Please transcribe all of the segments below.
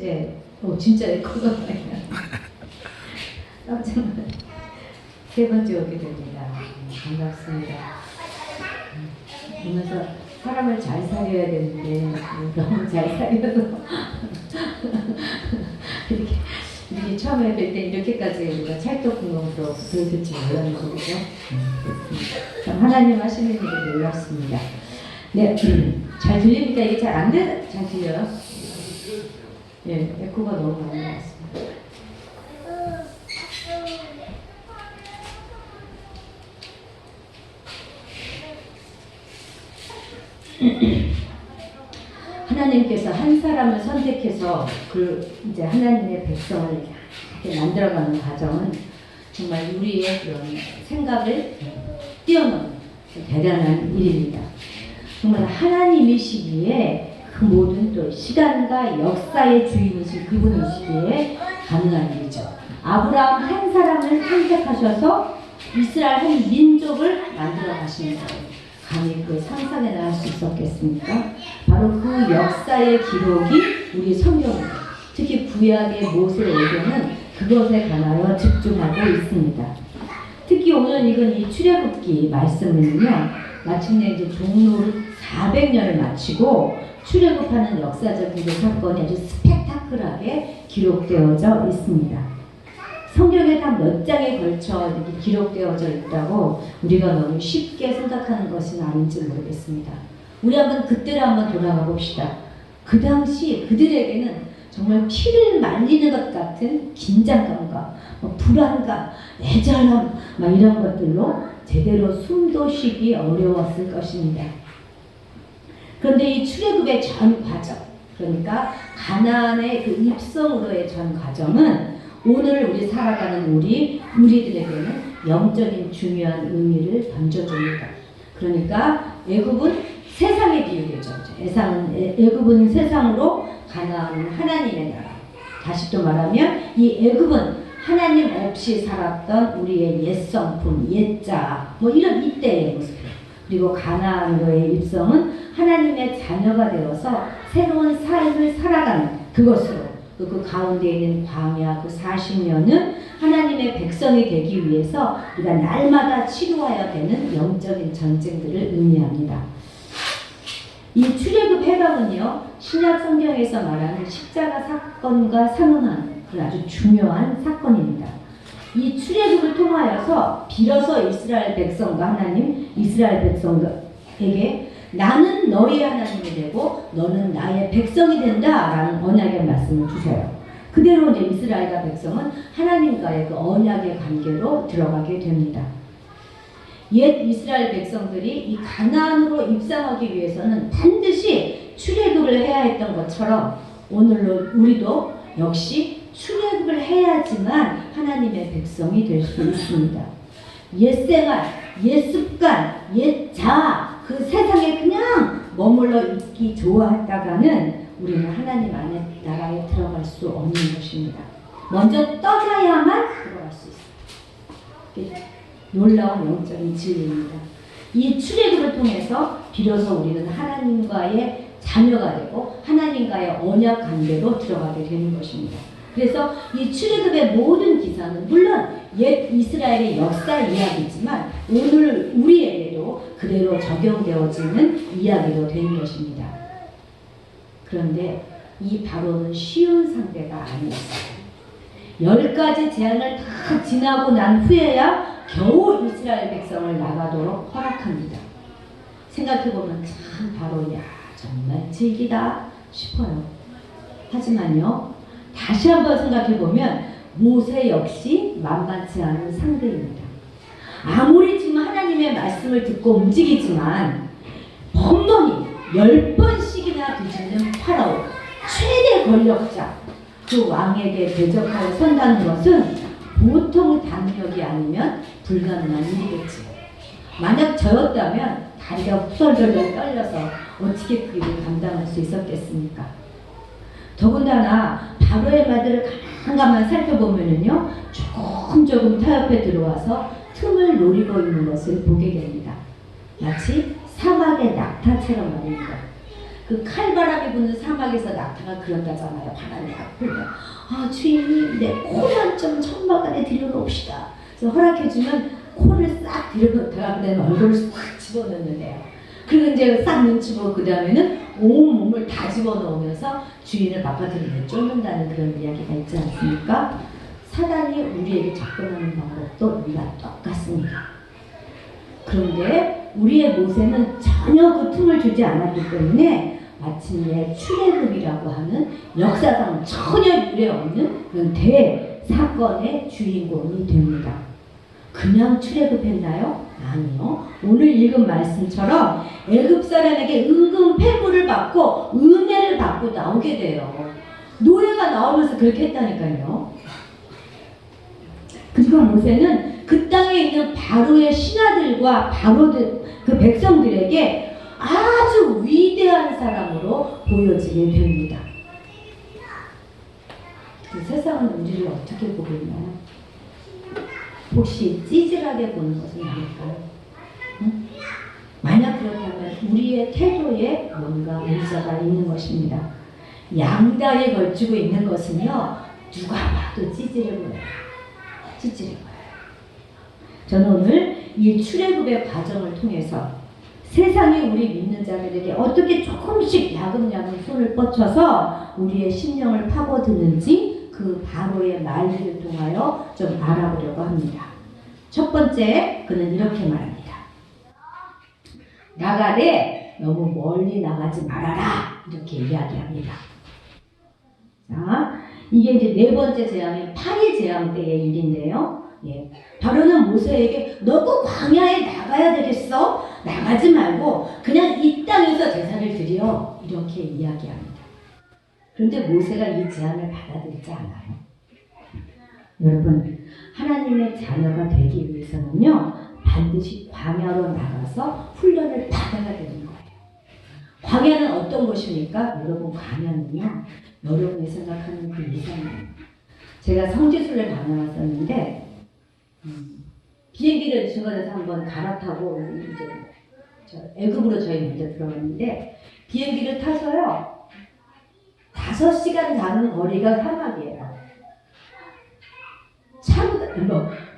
번째, 진짜 에코가 많이 깜짝 놀랐어요. 세 번째 오게 됩니다. 반갑습니다. 보면서 사람을 잘 살려야 되는데 너무 잘 살려서 이렇게 처음에 뵐 때 이렇게까지 우리가 찰떡궁금으로 들을 줄 몰랐는 거죠. 참 하나님 하시는 일이 놀랍습니다. 네, 잘 들립니까? 이게 잘 들려요? 네, 에코가 너무 많이 나왔습니다. 하나님께서 한 사람을 선택해서 이제 하나님의 백성을 이렇게 만들어가는 과정은 정말 우리의 그런 생각을 뛰어넘는 대단한 일입니다. 정말 하나님이시기에 그 모든 또 시간과 역사의 주인이신 그분이시기에 가능한 일이죠. 아브라함 한 사람을 선택하셔서 이스라엘 한 민족을 만들어 가시는 거예요. 감히 그 상상에 나갈 수 있었겠습니까? 바로 그 역사의 기록이 우리 성경입니다. 특히 구약의 모세에게는 그것에 관하여 집중하고 있습니다. 특히 오늘 읽은 이 출애굽기 말씀은요, 마침내 이제 종로를 400년을 마치고 출애굽하는 역사적인 그 사건이 아주 스펙타클하게 기록되어져 있습니다. 성경에 다 몇 장에 걸쳐 이렇게 기록되어져 있다고 우리가 너무 쉽게 생각하는 것은 아닌지 모르겠습니다. 우리 그때를 한번 돌아가 봅시다. 그 당시 그들에게는 정말 피를 말리는 것 같은 긴장감과 불안감, 애절함 이런 것들로 제대로 숨도 쉬기 어려웠을 것입니다. 그런데 이 출애굽의 전 과정, 그러니까 가나안의 그 입성으로의 전 과정은 오늘 우리 살아가는 우리들에게는 영적인 중요한 의미를 던져줍니다. 그러니까 애굽은 세상의 비유겠죠. 애굽은 세상으로, 가나안은 하나님의 나라. 다시 또 말하면 이 애굽은 하나님 없이 살았던 우리의 옛 성품, 옛자, 이런 이때의 모습. 그리고 가나안으로의 입성은 하나님의 자녀가 되어서 새로운 삶을 살아가는 그것으로, 그 가운데 있는 광야 그 40년은 하나님의 백성이 되기 위해서 우리가 날마다 치루해야 되는 영적인 전쟁들을 의미합니다. 이 출애굽 해방은요, 신약 성경에서 말하는 십자가 사건과 상응하는 그런 아주 중요한 사건입니다. 이 출애굽을 통하여서 비로소 이스라엘 백성과 이스라엘 백성에게 나는 너의 하나님이 되고 너는 나의 백성이 된다라는 언약의 말씀을 주세요. 그대로 이제 이스라엘과 백성은 하나님과의 그 언약의 관계로 들어가게 됩니다. 옛 이스라엘 백성들이 이 가나안으로 입성하기 위해서는 반드시 출애굽을 해야 했던 것처럼 오늘로 우리도 역시 출애굽을 해야지만 하나님의 백성이 될 수 있습니다. 옛생활, 옛습관, 옛자아, 그 세상에 그냥 머물러 있기 좋아했다가는 우리는 하나님 안에 나라에 들어갈 수 없는 것입니다. 먼저 떠나야만 들어갈 수 있어요. 놀라운 영적인 진리입니다. 이 출애굽을 통해서 비로소 우리는 하나님과의 자녀가 되고 하나님과의 언약 관계로 들어가게 되는 것입니다. 그래서 이 출애굽의 모든 기사는 물론 옛 이스라엘의 역사 이야기지만 오늘 우리에게도 그대로 적용되어지는 이야기로 되는 것입니다. 그런데 이 바로는 쉬운 상대가 아니었어요. 10가지 제한을 다 지나고 난 후에야 겨우 이스라엘 백성을 나가도록 허락합니다. 생각해보면 참 바로야 정말 즐기다 싶어요. 하지만요, 다시 한번 생각해보면 모세 역시 만만치 않은 상대입니다. 아무리 지금 하나님의 말씀을 듣고 움직이지만 번번이 10번씩이나 뒤집는 파라오, 최대 권력자, 그 왕에게 대적하여 선다는 것은 보통 당력이 아니면 불가능한 일이겠지. 만약 저였다면 다리가 후덜덜덜 떨려서 어떻게 그 일을 감당할 수 있었겠습니까? 더군다나 바로의 말들을 가만 살펴보면요, 조금 타협해 들어와서 틈을 노리고 있는 것을 보게 됩니다. 마치 사막의 낙타처럼 말입니다. 그 칼바람이 부는 사막에서 낙타가 그런다잖아요. 바람이 막 불면 주인님 내 코만 좀 천막 안에 들여놓읍시다. 그래서 허락해주면 코를 싹 들여놓다가 그 다음에 얼굴을 싹 집어넣는데요. 그리고 이제 싹 눈치보고 그 다음에는 온 몸을 다 집어넣으면서 주인을 바깥으로 내쫓는다는 그런 이야기가 있지 않습니까? 사단이 우리에게 접근하는 방법도 우리가 똑같습니다. 그런데 우리의 모세는 전혀 그 틈을 주지 않았기 때문에 마침내 출애굽이라고 하는 역사상 전혀 유례 없는 그런 대사건의 주인공이 됩니다. 그냥 출애굽했나요? 아니요. 오늘 읽은 말씀처럼 애굽 사람에게 은근 패부를 받고 은혜를 받고 나오게 돼요. 노예가 나오면서 그렇게 했다니까요. 그리고 모세는 그 땅에 있는 바로의 신하들과 바로들 그 백성들에게 아주 위대한 사람으로 보여지게 됩니다. 그 세상은 우리를 어떻게 보고 있나요? 혹시 찌질하게 보는 것은 아닐까요? 응? 만약 그렇다면 우리의 태도에 뭔가 문제가 있는 것입니다. 양다리에 걸치고 있는 것은요, 누가 봐도 찌질해 보여요. 찌질해 보여요. 저는 오늘 이 출애굽의 과정을 통해서 세상이 우리 믿는 자들에게 어떻게 조금씩 야금야금 손을 뻗쳐서 우리의 심령을 파고드는지 그 바로의 말들을 통하여 좀 알아보려고 합니다. 첫 번째, 그는 이렇게 말합니다. 나가되 너무 멀리 나가지 말아라. 이렇게 이야기합니다. 자, 이게 이제 네 번째 재앙인 8일 재앙 때의 일인데요. 예. 바로는 모세에게 너 꼭 광야에 나가야 되겠어? 나가지 말고 그냥 이 땅에서 제사를 드려. 이렇게 이야기합니다. 그런데 모세가 이 제안을 받아들이지 않아요. 여러분, 하나님의 자녀가 되기 위해서는요, 반드시 광야로 나가서 훈련을 받아야 되는 거예요. 광야는 어떤 곳입니까? 여러분, 광야는요, 여러분이 생각하는 그 이상이에요. 제가 성지순례 다녀왔었는데 비행기를 중간에서 한번 갈아타고 이제 애굽으로 저희 먼저 들어갔는데 비행기를 타서요 5시간 가는 거리가 사막이에요.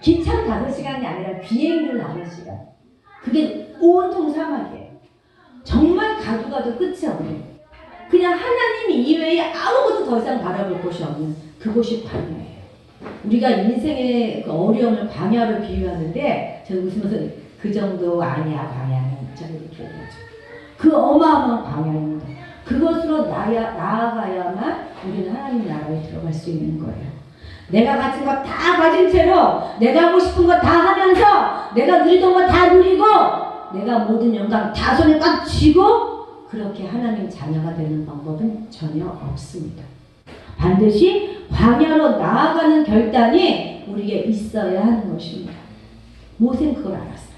기차로 5시간이 아니라 비행기로 5시간. 그게 온통 사막이에요. 정말 가도 끝이 없는, 그냥 하나님 이외에 아무것도 더 이상 바라볼 곳이 없는 그곳이 광야예요. 우리가 인생의 그 어려움을 광야로 비유하는데 저 웃으면서 그 정도 아니야 광야는 저렇게 얘기하죠. 그 어마어마한 광야입니다. 그것으로 나아가야만 우리는 하나님 나라에 들어갈 수 있는 거예요. 내가 가진 거 다 가진 채로 내가 하고 싶은 거 다 하면서 내가 누리던 거 다 누리고 내가 모든 영광 다 손에 꽉 쥐고 그렇게 하나님 자녀가 되는 방법은 전혀 없습니다. 반드시 광야로 나아가는 결단이 우리에게 있어야 하는 것입니다. 모세는 그걸 알았어요.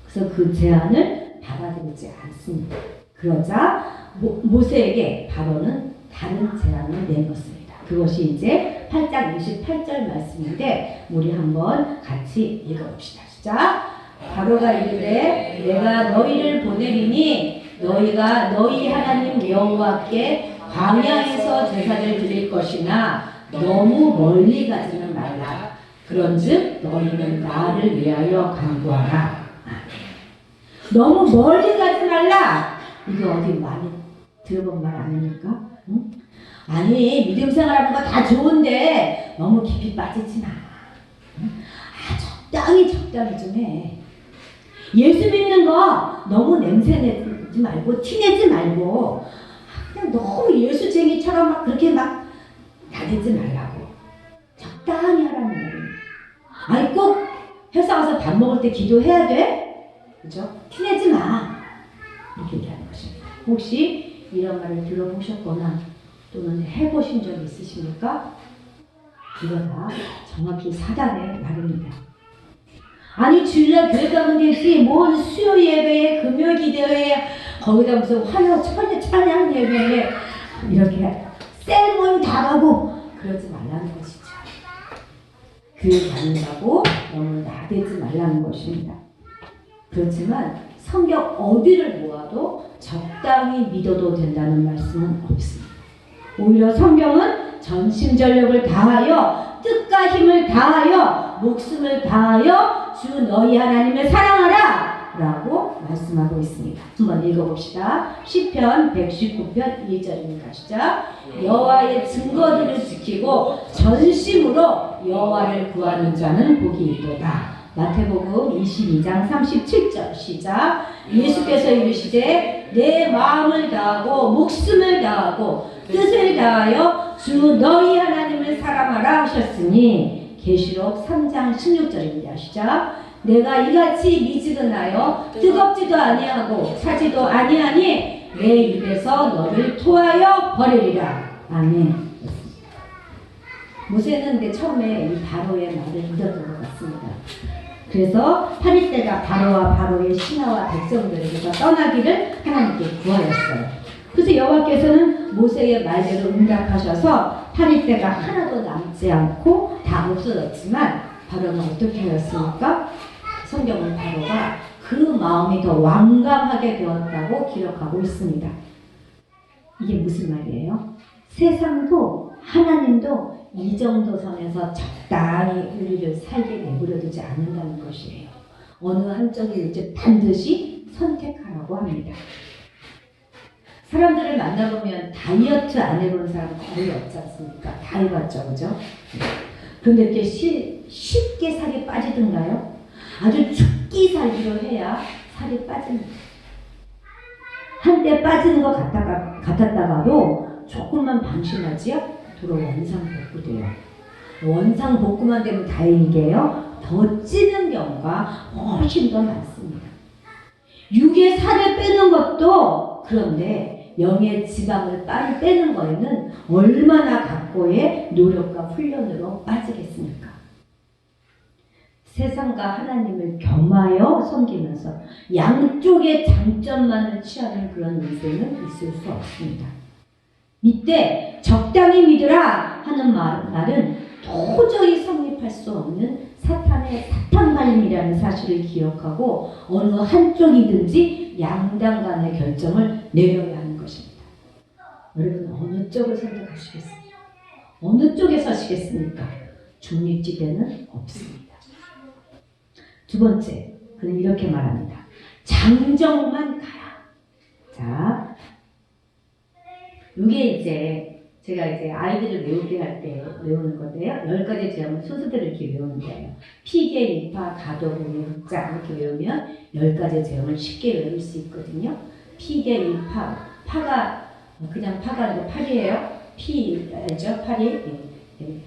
그래서 그 제안을 받아들이지 않습니다. 그러자 모세에게 바로는 다른 제안을 내놓습니다. 그것이 이제 8장 28절 말씀인데 우리 한번 같이 읽어봅시다. 시작! 바로가 이르되 내가 너희를 보내리니 너희가 너희 하나님 여호와께 광야에서 제사를 드릴 것이나 너무 멀리 가지는 말라. 그런즉 너희는 나를 위하여 간구하라. 너무 멀리 가지 말라. 이거 어디 많이 들어본 말 아닙니까? 응? 아니 믿음 생활하는 거 다 좋은데 너무 깊이 빠지지 마. 응? 적당히 좀 해. 예수 믿는 거 너무 냄새 내지 말고 티내지 말고 그냥 너무 예수쟁이처럼 막 그렇게 막 나대지 말라고. 적당히 하라는 거예요. 아니 꼭 회사 가서 밥 먹을 때 기도해야 돼? 그죠? 티내지 마. 이렇게 얘기하는 것입니다. 혹시 이런 말을 들어보셨거나 또는 해보신 적 있으십니까? 이거 다 정확히 사단의 말입니다. 아니 주일날 교회 가면 되지 뭔 수요 예배에 금요 기도회에 거기다 무슨 화요 찬양 예배에 이렇게 셀몬 다 가고 그러지 말라는 것이죠. 교회 다닌다고 너무 나대지 말라는 것입니다. 그렇지만 성경 어디를 모아도 적당히 믿어도 된다는 말씀은 없습니다. 오히려 성경은 전심전력을 다하여 뜻과 힘을 다하여 목숨을 다하여 주 너희 하나님을 사랑하라 라고 말씀하고 있습니다. 한번 읽어봅시다. 시편 119편 1절입니다. 시작. 여호와의 증거들을 지키고 전심으로 여호와를 구하는 자는 복이 있도다. 마태복음 22장 37절 시작. 예수께서 이르시되 내 마음을 다하고 목숨을 다하고 뜻을 다하여 주 너희 하나님을 사랑하라 하셨으니 계시록 3장 16절입니다. 시작. 내가 이같이 미지근하여 뜨겁지도 아니하고 차지도 아니하니 내 입에서 너를 토하여 버리리라. 아멘. 모세는 근데 처음에 이 바로의 말을 믿었던 것 같습니다. 그래서 파리새가 바로와 바로의 신하와 백성들에게서 떠나기를 하나님께 구하였어요. 그래서 여호와께서는 모세의 말대로 응답하셔서 파리새가 하나도 남지 않고 다 없어졌지만 바로는 어떻게 하였습니까? 성경은 바로가 그 마음이 더 완강하게 되었다고 기록하고 있습니다. 이게 무슨 말이에요? 세상도 하나님도 이 정도 선에서 적당히 우리를 살게 내버려두지 않는다는 것이에요. 어느 한쪽이 이제 반드시 선택하라고 합니다. 사람들을 만나보면 다이어트 안 해보는 사람 거의 없지 않습니까? 다 해봤죠, 그죠? 그런데 이렇게 쉽게 살이 빠지던가요? 아주 죽기 살기로 해야 살이 빠집니다. 한때 빠지는 것 같았다가도 조금만 방심하지요? 도로 원상복구돼요. 원상복구만 되면 다행이게요. 더 찌는 경우가 훨씬 더 많습니다. 육의 살을 빼는 것도 그런데 영의 지방을 빨리 빼는 거에는 얼마나 각고의 노력과 훈련으로 빠지겠습니까? 세상과 하나님을 겸하여 섬기면서 양쪽의 장점만을 취하는 그런 인생은 있을 수 없습니다. 이때 적당히 믿으라 하는 말은 도저히 성립할 수 없는 사탄의 사탄발림이라는 사실을 기억하고 어느 한쪽이든지 양당 간의 결정을 내려야 하는 것입니다. 여러분 어느 쪽을 선택하시겠습니까? 어느 쪽에 서시겠습니까? 중립지대는 없습니다. 두 번째, 그는 이렇게 말합니다. 장정만 가라. 자, 이게 이제 제가 이제 아이들을 외우게 할 때 외우는 건데요. 10가지 제형은 순서대로 이렇게 외우는 거예요. 피계, 이파, 가도, 공유, 흑자 이렇게 외우면 10가지 제형을 쉽게 외울 수 있거든요. 피계, 이파, 파가 그냥 파가 아니고 팔이에요. 피 알죠? 팔이.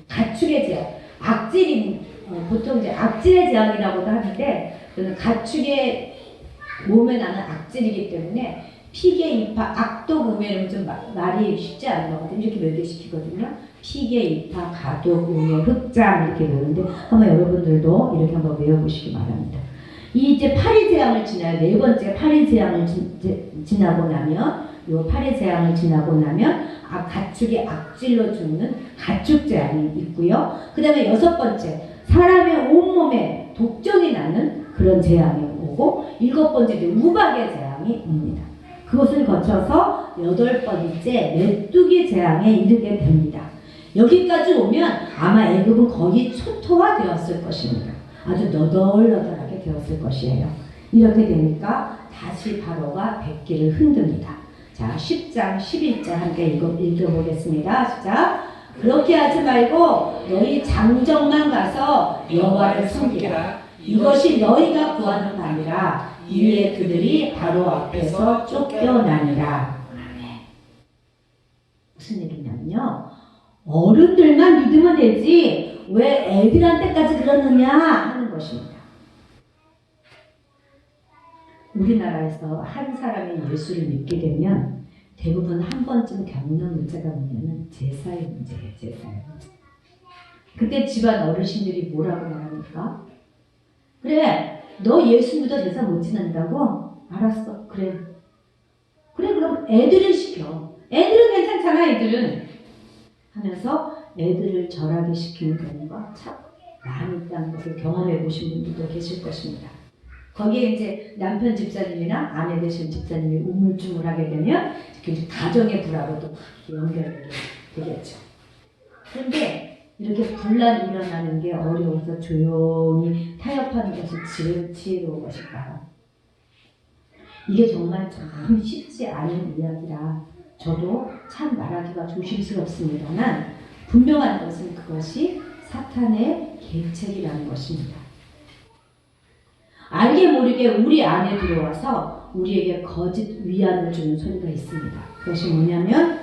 가축의 제형, 악질인 보통 이제 악질의 제형이라고도 하는데 저는 가축의 몸에 나는 악질이기 때문에 피계, 이파, 악독, 우매는 좀 말이 쉽지 않은 거거든요. 이렇게 매개시키거든요. 피계, 이파, 가독, 우매, 흑장 이렇게 외우는데 한번 여러분들도 이렇게 한번 외워보시기 바랍니다. 이 이제 파리 재앙을 지나요. 네 번째 파리 재앙을 지나고 나면 요 파리 재앙을 지나고 나면 가축의 악질로 죽는 가축 재앙이 있고요. 그 다음에 6번째 사람의 온몸에 독정이 나는 그런 재앙이 오고 7번째 우박의 재앙이 옵니다. 그것을 거쳐서 8번째 메뚜기 재앙에 이르게 됩니다. 여기까지 오면 아마 애굽은 거의 초토화되었을 것입니다. 아주 너덜너덜하게 되었을 것이에요. 이렇게 되니까 다시 바로가 백기를 흔듭니다. 자, 10장 11절 함께 읽어보겠습니다. 시작. 그렇게 하지 말고 너희 장정만 가서 여호와를 섬기라. 이것이 너희가 구하는 바니라. 이에 그들이 바로 앞에서 쫓겨나니라. 무슨 얘기냐면요. 어른들만 믿으면 되지 왜 애들한테까지 그러느냐 하는 것입니다. 우리나라에서 한 사람이 예수를 믿게 되면 대부분 한 번쯤 겪는 문제가 뭐냐면 제사의 문제예요. 제사의 문제. 그때 집안 어르신들이 뭐라고 말합니까? 그래, 너 예수 믿어 제사 못 지낸다고? 알았어, 그래. 그래, 그럼 애들을 시켜. 애들은 괜찮잖아, 애들은. 하면서 애들을 절하게 시키는 경우가 참 많이 있다는 것을 경험해 보신 분들도 계실 것입니다. 거기에 이제 남편 집사님이나 아내 되신 집사님이 우물쭈물하게 되면 이제 가정의 불화로도 연결되게 되겠죠. 그런데 이렇게 분란이 일어나는 게 어려워서 조용히 타협하는 것이 지혜로운 것일까요? 이게 정말 참 쉽지 않은 이야기라 저도 참 말하기가 조심스럽습니다만 분명한 것은 그것이 사탄의 계책이라는 것입니다. 알게 모르게 우리 안에 들어와서 우리에게 거짓 위안을 주는 소리가 있습니다. 그것이 뭐냐면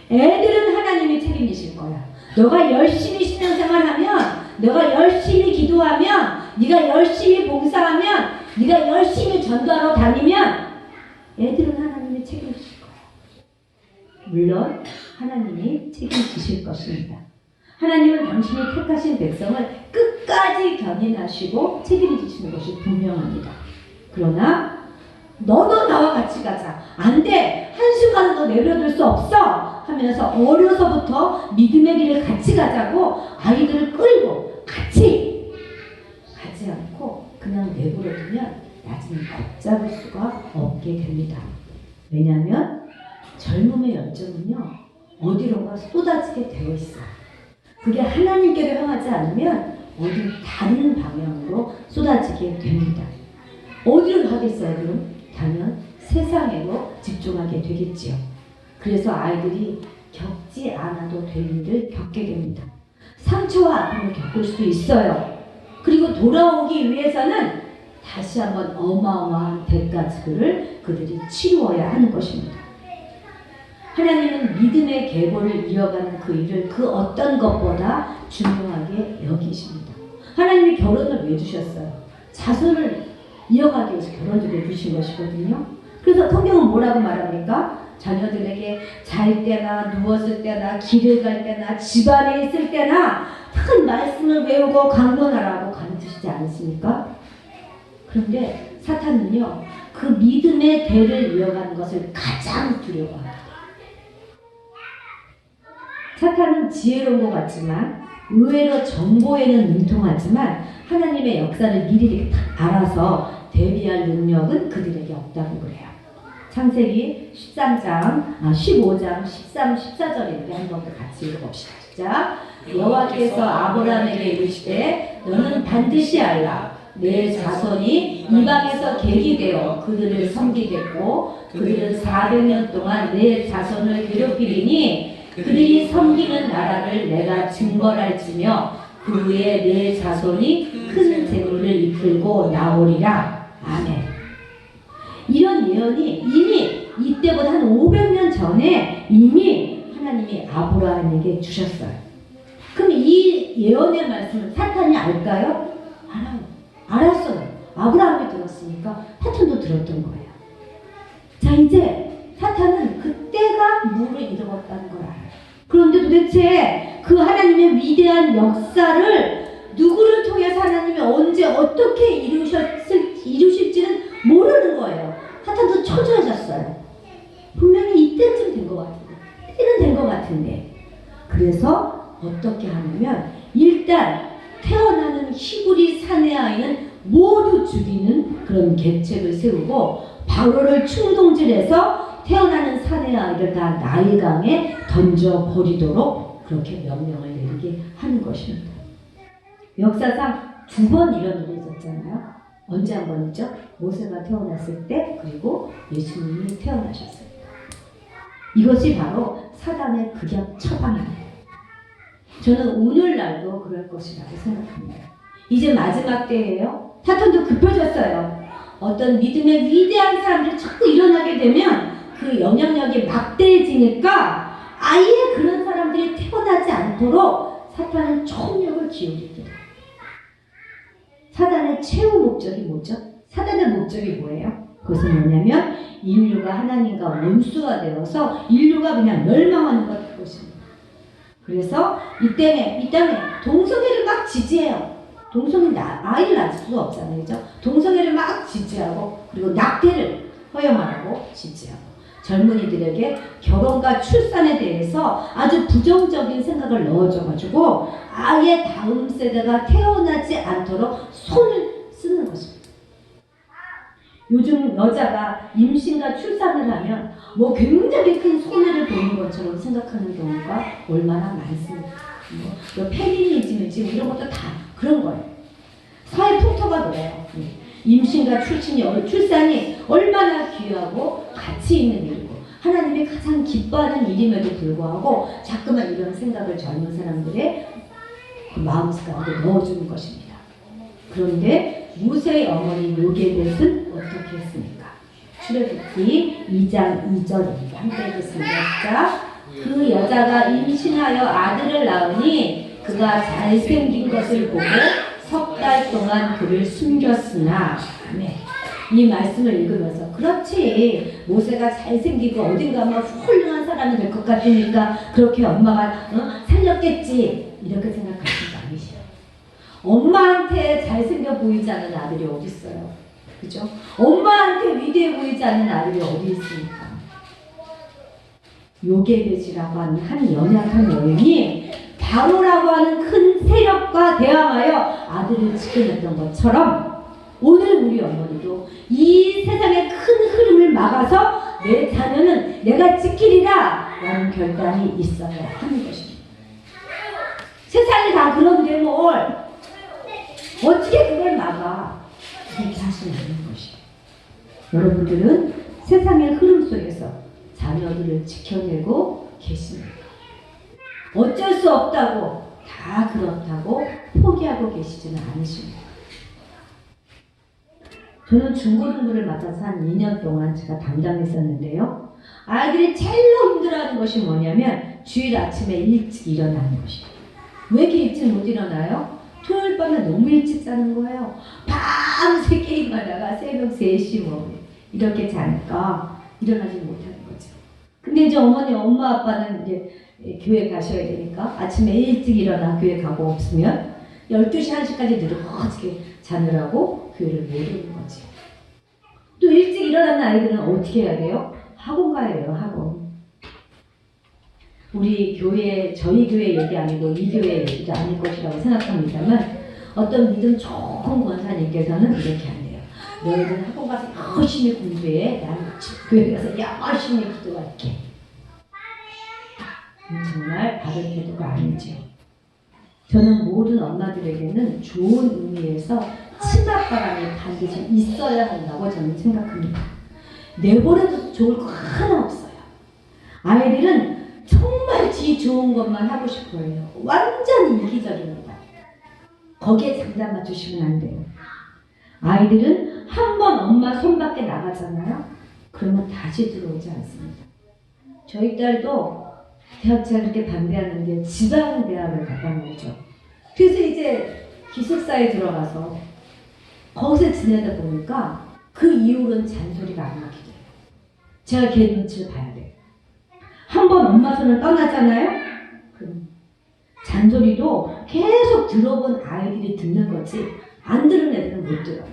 애들은 하나님이 책임지실 거야. 너가 열심히 신앙생활하면, 너가 열심히 기도하면, 네가 열심히 봉사하면, 네가 열심히 전도하러 다니면 애들은 하나님이 책임지실 거야. 물론 하나님이 책임지실 것입니다. 하나님은 당신이 택하신 백성을 끝까지 견인하시고 책임지시는 것이 분명합니다. 그러나 너도 나와 같이 가자. 안 돼. 한순간은 너 내버려둘 수 없어. 하면서 어려서부터 믿음의 길을 같이 가자고 아이들을 끌고 같이 가지 않고 그냥 내버려두면 나중에 걷잡을 수가 없게 됩니다. 왜냐하면 젊음의 열정은요 어디론가 쏟아지게 되어 있어요. 그게 하나님께로 향하지 않으면 어디 다른 방향으로 쏟아지게 됩니다. 어디로 가겠어요 그럼? 당연 세상에로 집중하게 되겠지요. 그래서 아이들이 겪지 않아도 될 일을 겪게 됩니다. 상처와 아픔을 겪을 수도 있어요. 그리고 돌아오기 위해서는 다시 한번 어마어마한 대가를 그들이 치루어야 하는 것입니다. 하나님은 믿음의 계보를 이어가는 그 일을 그 어떤 것보다 중요하게 여기십니다. 하나님이 결혼을 왜 주셨어요? 자손을 이어가기 위해서 결혼을 왜 주신 것이거든요. 그래서 성경은 뭐라고 말합니까? 자녀들에게 잘 때나 누웠을 때나 길을 갈 때나 집안에 있을 때나 큰 말씀을 외우고 강론하라고 가르치시지 않습니까? 그런데 사탄은요 그 믿음의 대를 이어가는 것을 가장 두려워합니다. 사탄은 지혜로운 것 같지만 의외로 정보에는 능통하지만 하나님의 역사를 미리 알아서 대비할 능력은 그들에게 없다고 그래요. 창세기 15장 13, 14절인데 한번 같이 읽어봅시다. 시작. 여호와께서 아브라함에게 이르시되 너는 반드시 알라. 내 자손이 이방에서 객이 되어 그들을 섬기겠고 그들은 400년 동안 내 자손을 괴롭히리니 그들이 섬기는 나라를 내가 증벌할지며 그 후에 내 자손이 큰 재물을 이끌고 나오리라. 아멘. 이런 예언이 이미 이때보다 한 500년 전에 이미 하나님이 아브라함에게 주셨어요. 그럼 이 예언의 말씀을 사탄이 알까요? 알아요. 알았어요. 아브라함이 들었으니까 사탄도 들었던 거예요. 자, 이제 사탄은 그때가 물을 잃어버렸다는 걸 알아요. 그런데 도대체 그 하나님의 위대한 역사를 누구를 통해서 하나님이 언제 어떻게 이루실지는 모르는 거예요. 사탄도 초조해졌어요. 분명히 이때쯤 된 것 같은데, 때는 된 것 같은데. 그래서 어떻게 하냐면 일단 태어나는 히브리 사내 아이는 모두 죽이는 그런 계책을 세우고 바로를 충동질해서 태어나는 사내 아이를 다 나일강에 던져버리도록 그렇게 명령을 내리게 하는 것입니다. 역사상 2번 이런 일이 있었잖아요. 언제 한 번이죠? 모세가 태어났을 때 그리고 예수님이 태어나셨을 때. 이것이 바로 사단의 극약 처방입니다. 저는 오늘날도 그럴 것이라고 생각합니다. 이제 마지막 때예요. 사탄도 급해졌어요. 어떤 믿음의 위대한 사람들이 자꾸 일어나게 되면 그 영향력이 막대해지니까 아예 그런 사람들이 태어나지 않도록 사탄은 총력을 기울입니다. 사단의 최후 목적이 뭐죠? 사단의 목적이 뭐예요? 그것은 뭐냐면 인류가 하나님과 원수가 되어서 인류가 그냥 멸망하는 것입니다. 그래서 이 땅에 동성애를 막 지지해요. 동성애 아이를 낳을 수가 없잖아요. 그죠? 동성애를 막 지지하고 그리고 낙태를 허용하라고 지지하고 젊은이들에게 결혼과 출산에 대해서 아주 부정적인 생각을 넣어줘가지고 아예 다음 세대가 태어나지 않도록 손을 쓰는 것입니다. 요즘 여자가 임신과 출산을 하면 뭐 굉장히 큰 손해를 보는 것처럼 생각하는 경우가 얼마나 많습니다. 뭐 페미니즘이지 이런 것도 다 그런 거예요. 사회 풍토가 그래요. 임신과 출산이 얼마나 귀하고 가치 있는 일이고 하나님이 가장 기뻐하는 일임에도 불구하고 자꾸만 이런 생각을 젊은 사람들의 그 마음 가운데 넣어주는 것입니다. 그런데 모세의 어머니 요게벳은 어떻게 했습니까? 출애굽기 2장 2절입니다. 함께 읽겠습니다. 자, 그 여자가 임신하여 아들을 낳으니 그가 잘생긴 것을 보고 석 달 동안 그를 숨겼으나 네. 이 말씀을 읽으면서 그렇지 모세가 잘생기고 어딘가 막 훌륭한 사람이 될 것 같으니까 그렇게 엄마가 살렸겠지 이렇게 생각하시는 거 아니시죠? 엄마한테 잘생겨 보이지 않는 아들이 어디 있어요? 그죠? 엄마한테 위대해 보이지 않는 아들이 어디 있습니까? 요게벳이라고 하는 한 연약한 여인이 바로라고 하는 큰 세력과 대항하여 아들을 지켜냈던 것처럼 오늘 우리 어머니도 이 세상의 큰 흐름을 막아서 내 자녀는 내가 지키리라 라는 결단이 있어야 하는 것입니다. 세상이 다 그런데 뭘 어떻게 그걸 막아? 그렇게 하시면 되는 것이에요. 여러분들은 세상의 흐름 속에서 자녀들을 지켜내고 계십니까? 어쩔 수 없다고 다 그렇다고 포기하고 계시지는 않으십니까? 저는 중고등부를 맡아서 한 2년 동안 제가 담당했었는데요. 아이들이 제일 힘들어하는 것이 뭐냐면 주일 아침에 일찍 일어나는 것이에요. 왜 이렇게 일찍 못 일어나요? 토요일 밤에 너무 일찍 자는 거예요. 밤새 게임하다가 새벽 3시 뭐 이렇게 자니까 일어나지 못하는 거죠. 근데 이제 엄마 아빠는 이제 교회 가셔야 되니까 아침에 일찍 일어나 교회 가고 없으면 12시 1시까지 늘어지게 자느라고 교회를 못 오는 거지. 또 일찍 일어나는 아이들은 어떻게 해야 돼요? 학원 가야 돼요. 학원. 우리 교회, 저희 교회 얘기 아니고 이 교회 얘기도 아닐 것이라고 생각합니다만 어떤 믿음 좋은 권사님께서는 이렇게 한대요. 너희는 학원 가서 열심히 공부해. 나는 교회 가서 열심히 기도할게. 정말 바른 태도가 아니죠. 저는 모든 엄마들에게는 좋은 의미에서 치맛바람이 반드시 있어야 한다고 저는 생각합니다. 내버려둬도 좋을 거 하나 없어요. 아이들은 정말 지 좋은 것만 하고 싶어해요. 완전히 이기적입니다. 거기에 장단 맞추시면 안 돼요. 아이들은 한 번 엄마 손 밖에 나가잖아요. 그러면 다시 들어오지 않습니다. 저희 딸도 대학 제가 그렇게 반대하는데 지방대학을 갔다는 거죠. 그래서 이제 기숙사에 들어가서 거기서 지내다 보니까 그 이후로는 잔소리가 안 나게 돼요. 제가 걔 눈치를 봐야 돼요. 한 번 엄마 손을 떠나잖아요? 그럼 잔소리도 계속 들어본 아이들이 듣는 거지 안 들은 애들은 못 들어요.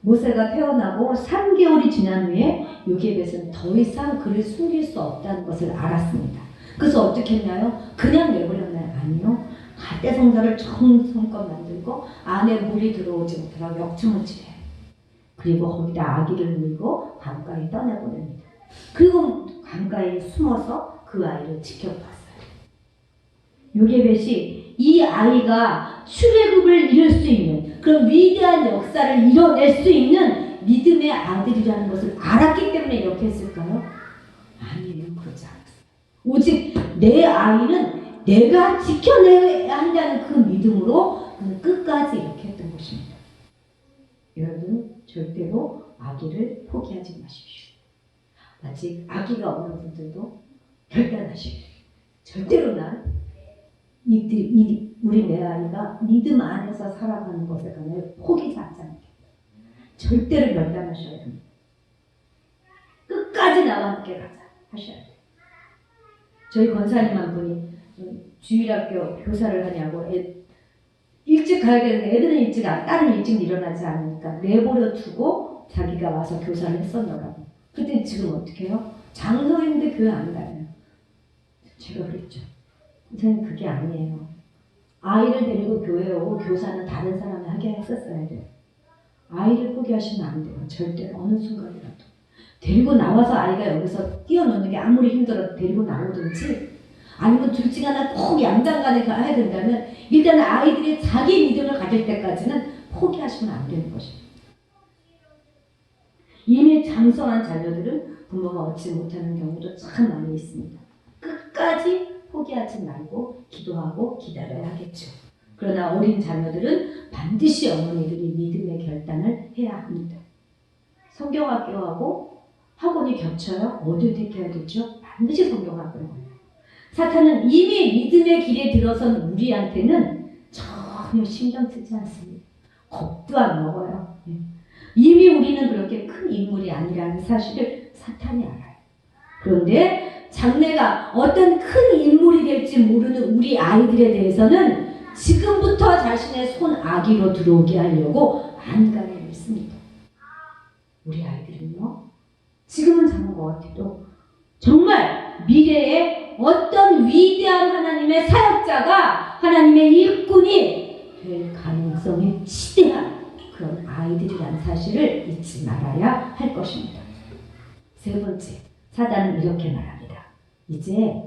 모세가 태어나고 3개월이 지난 후에 요게벳은 더 이상 그를 숨길 수 없다는 것을 알았습니다. 그래서 어떻게 했나요? 그냥 내버렸나요? 아니요. 가대성사를 정성껏 만들고 안에 물이 들어오지 못하고 역청을 칠해요. 그리고 거기다 아기를 물고 강가에 떠내보냅니다. 그리고 강가에 숨어서 그 아이를 지켜봤어요. 요게벳이 이 아이가 출애굽을 이룰 수 있는 그런 위대한 역사를 이뤄낼 수 있는 믿음의 아들이라는 것을 알았기 때문에 이렇게 했을까요? 아니에요. 그렇지 않았어요. 오직 내 아이는 내가 지켜내야 한다는 그 믿음으로 그는 끝까지 이렇게 했던 것입니다. 여러분 절대로 아기를 포기하지 마십시오. 아직 아기가 없는 분들도 결단하십시오. 절대로 난 우리 내 아이가 믿음 안에서 살아가는 것에 관해 포기하지 않겠다. 절대로 결단하셔야 됩니다. 끝까지 나와 함께 가자 하셔야 돼요. 저희 권사님 한 분이 주일학교 교사를 하냐고 일찍 가야 되는데 애들은 일찍 딸은 일찍 일어나지 않으니까 내버려 두고 자기가 와서 교사를 했었더라고. 그때 지금 어떻게 해요? 장성인데 교회 안 가요. 제가 그랬죠. 선생님 그게 아니에요. 아이를 데리고 교회에 오고 교사는 다른 사람이 하게 했었어야 돼요. 아이를 포기하시면 안 돼요. 절대로 어느 순간이라도. 데리고 나와서 아이가 여기서 뛰어노는 게 아무리 힘들어도 데리고 나오든지 아니면 둘 중 하나 꼭 양장간에 가야 된다면 일단 아이들이 자기 믿음을 가질 때까지는 포기하시면 안 되는 것입니다. 이미 장성한 자녀들은 부모가 얻지 못하는 경우도 참 많이 있습니다. 끝까지 포기하지 말고 기도하고 기다려야 하겠죠. 그러나 어린 자녀들은 반드시 어머니들이 믿음의 결단을 해야 합니다. 성경학교하고 학원이 겹쳐요? 어딜 택해야 되죠? 반드시 성경학교를 걸려요. 사탄은 이미 믿음의 길에 들어선 우리한테는 전혀 신경 쓰지 않습니다. 겁도 안 먹어요. 이미 우리는 그렇게 큰 인물이 아니라는 사실을 사탄이 알아요. 그런데 장래가 어떤 큰 인물이 될지 모르는 우리 아이들에 대해서는 지금부터 자신의 손아귀로 들어오게 하려고 안간에 믿습니다. 우리 아이들은요, 지금은 작은 것 같아도 정말 미래에 어떤 위대한 하나님의 사역자가 하나님의 일꾼이 될 가능성이 치대한 그런 아이들이라는 사실을 잊지 말아야 할 것입니다. 세 번째, 사단은 이렇게 말합니다. 이제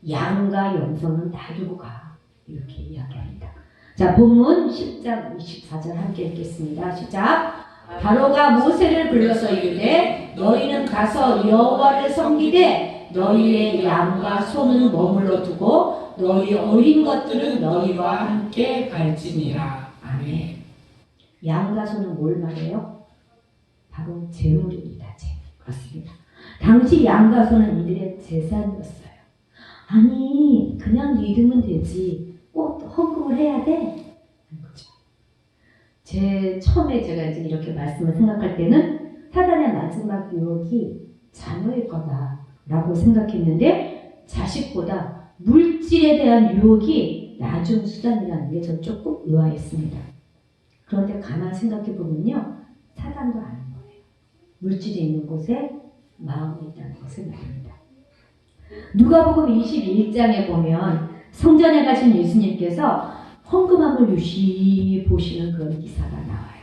양과 염소는 놔두고 가. 이렇게 이야기합니다. 자, 본문 10장 24절 함께 읽겠습니다. 시작. 바로가 모세를 불러서 이르되 너희는 가서 여호와를 섬기되 너희의 양과 소는 머물러 두고 너희 어린 것들은 너희와 함께 갈지니라. 아멘. 양과 소는 뭘 말해요? 바로 재물입니다. 재물. 그렇습니다. 당시 양과 소는 이들의 재산이었어요. 아니 그냥 믿으면 되지 꼭 헌금을 해야 돼? 그렇죠. 처음에 제가 이제 이렇게 말씀을 생각할 때는 사단의 마지막 유혹이 자녀일 거다라고 생각했는데 자식보다 물질에 대한 유혹이 나중 수단이라는 게 전 조금 의아했습니다. 그런데 가만 생각해 보면요, 사단도 아는 거예요. 물질이 있는 곳에 마음이 있다는 것을 말합니다. 누가복음 21장에 보면 성전에 가신 예수님께서 헌금함을 유심히 보시는 그런 기사가 나와요.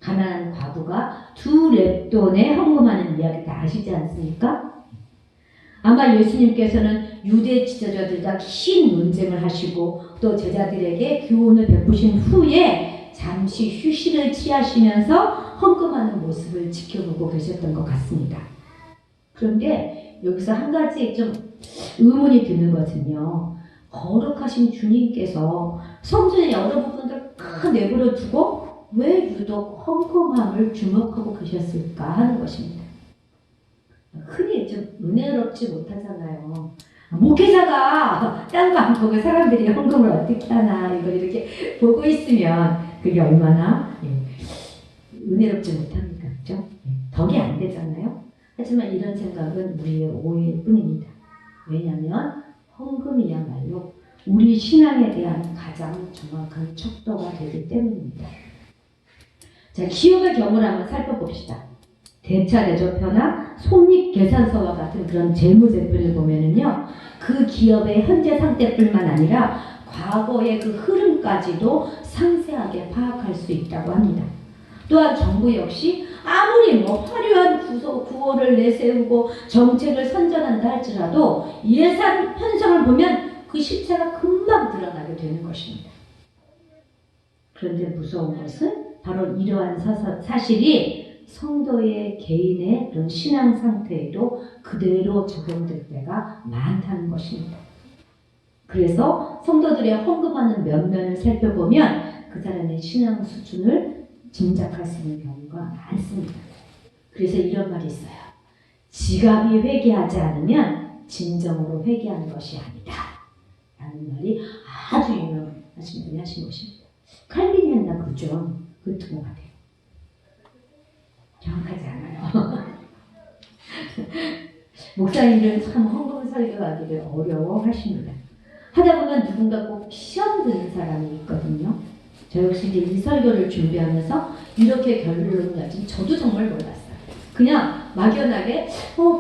가난한 과부가 2렙돈에 헌금하는 이야기 다 아시지 않습니까? 아마 예수님께서는 유대 지도자들과 긴 논쟁을 하시고 또 제자들에게 교훈을 베푸신 후에 잠시 휴식을 취하시면서 헌금하는 모습을 지켜보고 계셨던 것 같습니다. 그런데 여기서 한 가지 좀 의문이 드는 것은요, 거룩하신 주님께서 성전의 여러 부분들을 다 내버려 두고 왜 유독 헌금함을 주목하고 계셨을까 하는 것입니다. 흔히 좀 은혜롭지 못하잖아요. 목회자가 딴 거 안 보고 사람들이 헌금을 어떻게 하나 이걸 이렇게 보고 있으면 그게 얼마나 은혜롭지 못합니까? 그죠? 덕이 안 되잖아요. 하지만 이런 생각은 우리의 오해일 뿐입니다. 왜냐하면 헌금이야말로 우리 신앙에 대한 가장 정확한 척도가 되기 때문입니다. 자, 기업의 경우를 한번 살펴봅시다. 대차대조표나 손익계산서와 같은 그런 재무제표를 보면은요, 그 기업의 현재 상태뿐만 아니라 과거의 그 흐름까지도 상세하게 파악할 수 있다고 합니다. 또한 정부 역시 아무리 화려한 구호를 내세우고 정책을 선전한다 할지라도 예산 편성을 보면 그 실체가 금방 드러나게 되는 것입니다. 그런데 무서운 것은 바로 이러한 사실이 성도의 개인의 그런 신앙 상태에도 그대로 적용될 때가 많다는 것입니다. 그래서 성도들의 헌금하는 면면을 살펴보면 그 사람의 신앙 수준을 짐작할 수 있는 경우가 많습니다. 그래서 이런 말이 있어요. 지갑이 회개하지 않으면 진정으로 회개하는 것이 아니다 라는 말이 아주 유명하신 분이 하신 것입니다. 칼빈이 했나 그죠? 그랬던 것 같아요. 정확하지 않아요. 목사님들은 참 헌금 설교하기를 어려워하십니다. 하다 보면 누군가 꼭 시험 드는 사람이 있거든요. 저 역시 이제 이 설교를 준비하면서 이렇게 결론을 내지 저도 정말 몰랐어요. 그냥 막연하게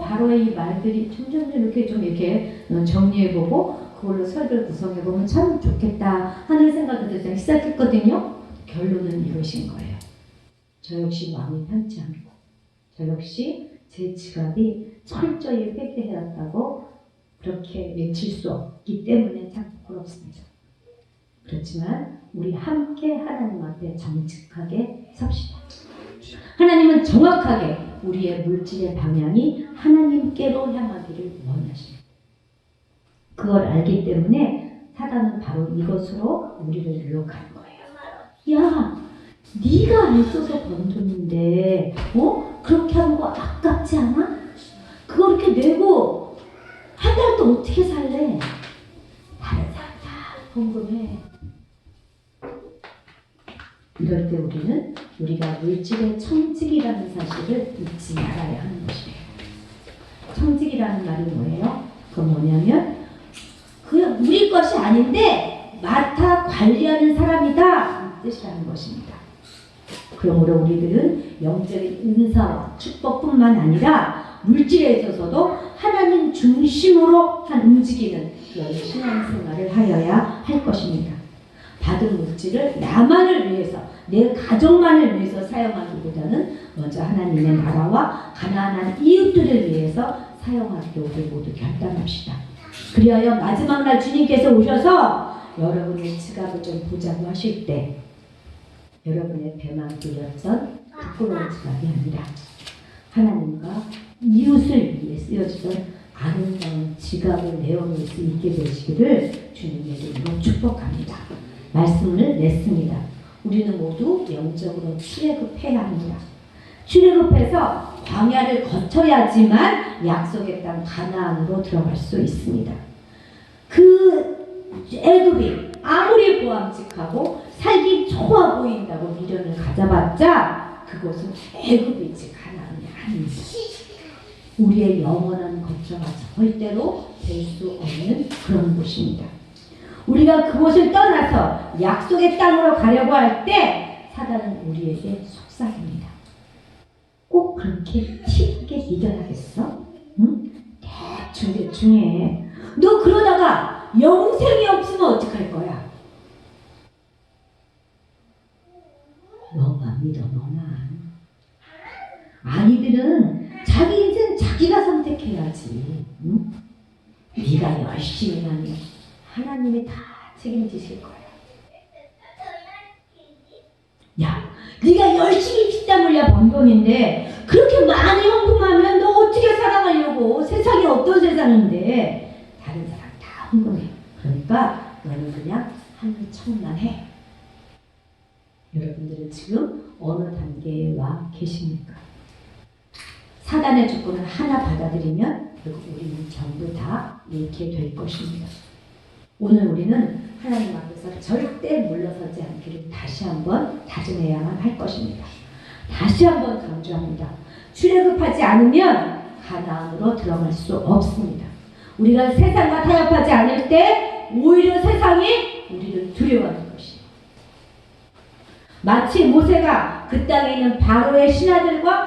바로 이 말들이 점점 이렇게 좀 이렇게 정리해보고 그걸로 설교를 구성해보면 참 좋겠다 하는 생각을 들어서 시작했거든요. 결론은 이것인 거예요. 저 역시 마음이 편치 않고 저 역시 제 지갑이 철저히 회개해왔다고 그렇게 외칠 수 없기 때문에 참 부끄럽습니다. 그렇지만 우리 함께 하나님 앞에 정직하게 섭시다. 하나님은 정확하게 우리의 물질의 방향이 하나님께로 향하기를 원하십니다. 그걸 알기 때문에 사단은 바로 이것으로 우리를 유혹하는 거예요. 야, 네가 애써서 번 돈인데 그렇게 하는 거 아깝지 않아? 그거 이렇게 내고 한 달 또 어떻게 살래? 다른 사람 다 헌금해. 이럴 때 우리는 우리가 물질의 청직이라는 사실을 잊지 말아야 하는 것이에요. 청직이라는 말이 뭐예요? 그건 뭐냐면 그냥 우리 것이 아닌데 맡아 관리하는 사람이다 이 뜻이라는 것입니다. 그러므로 우리들은 영적인 은사와 축복뿐만 아니라 물질에 있어서도 하나님 중심으로 움직이는 그런 신앙생활을 하여야 할 것입니다. 받은 물질을 나만을 위해서 내 가족만을 위해서 사용하기보다는 먼저 하나님의 나라와 가난한 이웃들을 위해서 사용하기로 우리 모두 결단합시다. 그리하여 마지막 날 주님께서 오셔서 여러분의 지갑을 좀 보자고 하실 때 여러분의 배만 뚫렸던 부끄러운 지갑이 아니라 하나님과 이웃을 위해 쓰여지던 아름다운 지갑을 내어놓을 수 있게 되시기를 주님의 이름으로 축복합니다. 말씀을 냈습니다. 우리는 모두 영적으로 출애굽해야 합니다. 출애굽해서 광야를 거쳐야지만 약속의 땅 가나안으로 들어갈 수 있습니다. 그 애굽이 아무리 보암직하고 살기 좋아 보인다고 미련을 가져봤자 그곳은 애굽이지 가나안이 아닙니다. 우리의 영원한 거처가 절대로 될 수 없는 그런 곳입니다. 우리가 그곳을 떠나서 약속의 땅으로 가려고 할 때 사단은 우리에게 속삭입니다. 꼭 그렇게 튀게 믿어야겠어? 응? 대충 해. 너 그러다가 영생이 없으면 어떡할 거야? 너만 믿어, 너만. 아이들은 자기 인생 자기가 선택해야지. 응? 네가 열심히 하면 하나님이 다 책임지실 거야. 야, 네가 열심히 피땀 흘려 번 돈인데 그렇게 많이 헌금하면 너 어떻게 살아가려고? 세상이 어떤 세상인데 다른 사람 다 헌금해. 그러니까 너는 그냥 하늘청만 해. 여러분들은 지금 어느 단계에 와 계십니까? 사단의 조건을 하나 받아들이면 결국 우리는 전부 다 잃게 될 것입니다. 오늘 우리는 하나님 앞에서 절대 물러서지 않기를 다시 한번 다짐해야만 할 것입니다. 다시 한번 강조합니다. 출애굽하지 않으면 가나안으로 들어갈 수 없습니다. 우리가 세상과 타협하지 않을 때 오히려 세상이 우리를 두려워하는 것이에요. 마치 모세가 그 땅에 있는 바로의 신하들과